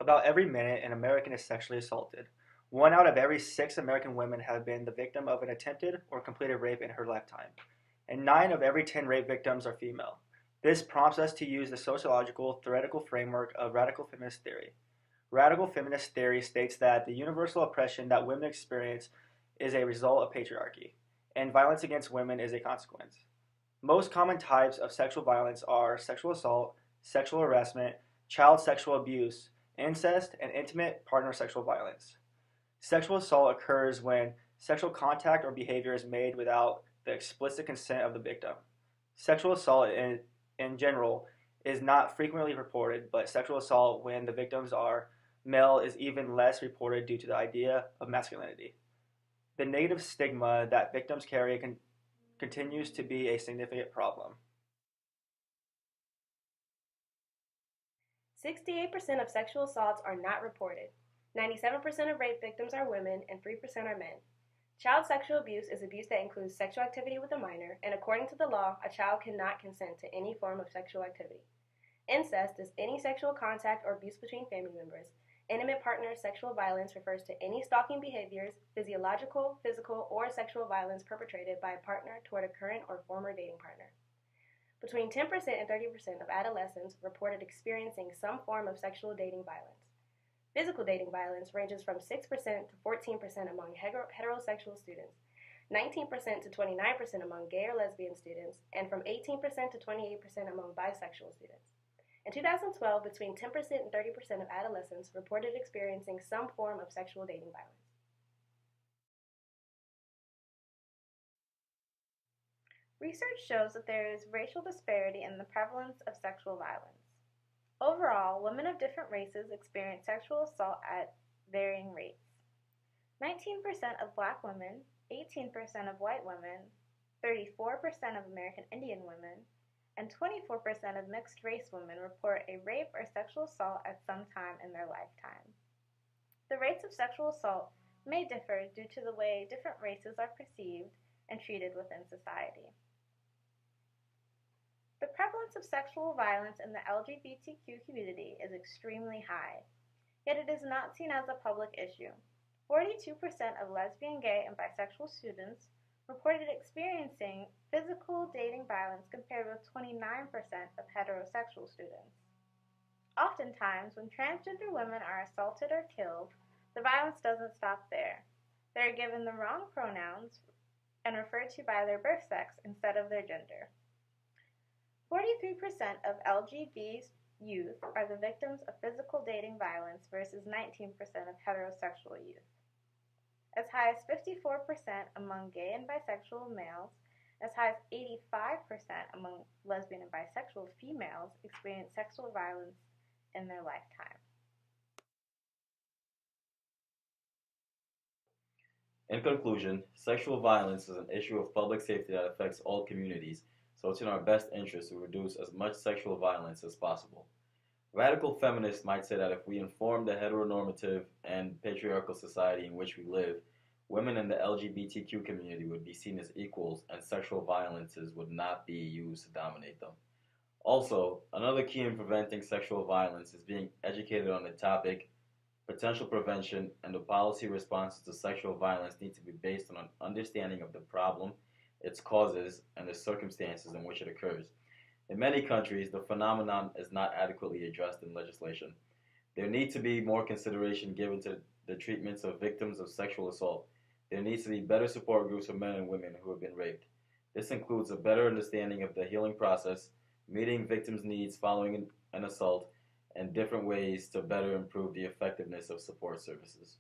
About every minute, an American is sexually assaulted. One out of every six American women have been the victim of an attempted or completed rape in her lifetime, and 9 of every 10 rape victims are female. This prompts us to use the sociological theoretical framework of radical feminist theory. Radical feminist theory states that the universal oppression that women experience is a result of patriarchy, and violence against women is a consequence. Most common types of sexual violence are sexual assault, sexual harassment, child sexual abuse, incest, and intimate partner sexual violence. Sexual assault occurs when sexual contact or behavior is made without the explicit consent of the victim. Sexual assault in general is not frequently reported, but sexual assault when the victims are male is even less reported due to the idea of masculinity. The negative stigma that victims carry continues to be a significant problem. 68% of sexual assaults are not reported. 97% of rape victims are women and 3% are men. Child sexual abuse is abuse that includes sexual activity with a minor, and according to the law, a child cannot consent to any form of sexual activity. Incest is any sexual contact or abuse between family members. Intimate partner sexual violence refers to any stalking behaviors, physiological, physical, or sexual violence perpetrated by a partner toward a current or former dating partner. Between 10% and 30% of adolescents reported experiencing some form of sexual dating violence. Physical dating violence ranges from 6% to 14% among heterosexual students, 19% to 29% among gay or lesbian students, and from 18% to 28% among bisexual students. In 2012, between 10% and 30% of adolescents reported experiencing some form of sexual dating violence. Research shows that there is racial disparity in the prevalence of sexual violence. Overall, women of different races experience sexual assault at varying rates. 19% of black women, 18% of white women, 34% of American Indian women, and 24% of mixed race women report a rape or sexual assault at some time in their lifetime. The rates of sexual assault may differ due to the way different races are perceived and treated within society. The prevalence of sexual violence in the LGBTQ community is extremely high, yet it is not seen as a public issue. 42% of lesbian, gay, and bisexual students reported experiencing physical dating violence compared with 29% of heterosexual students. Oftentimes, when transgender women are assaulted or killed, the violence doesn't stop there. They are given the wrong pronouns and referred to by their birth sex instead of their gender. 43% of LGBT youth are the victims of physical dating violence versus 19% of heterosexual youth. As high as 54% among gay and bisexual males, as high as 85% among lesbian and bisexual females experience sexual violence in their lifetime. In conclusion, sexual violence is an issue of public safety that affects all communities, so it's in our best interest to reduce as much sexual violence as possible. Radical feminists might say that if we inform the heteronormative and patriarchal society in which we live, women in the LGBTQ community would be seen as equals and sexual violences would not be used to dominate them. Also, another key in preventing sexual violence is being educated on the topic. Potential prevention and the policy responses to sexual violence need to be based on an understanding of the problem, its causes, and the circumstances in which it occurs. In many countries, the phenomenon is not adequately addressed in legislation. There needs to be more consideration given to the treatments of victims of sexual assault. There needs to be better support groups for men and women who have been raped. This includes a better understanding of the healing process, meeting victims' needs following an assault, and different ways to better improve the effectiveness of support services.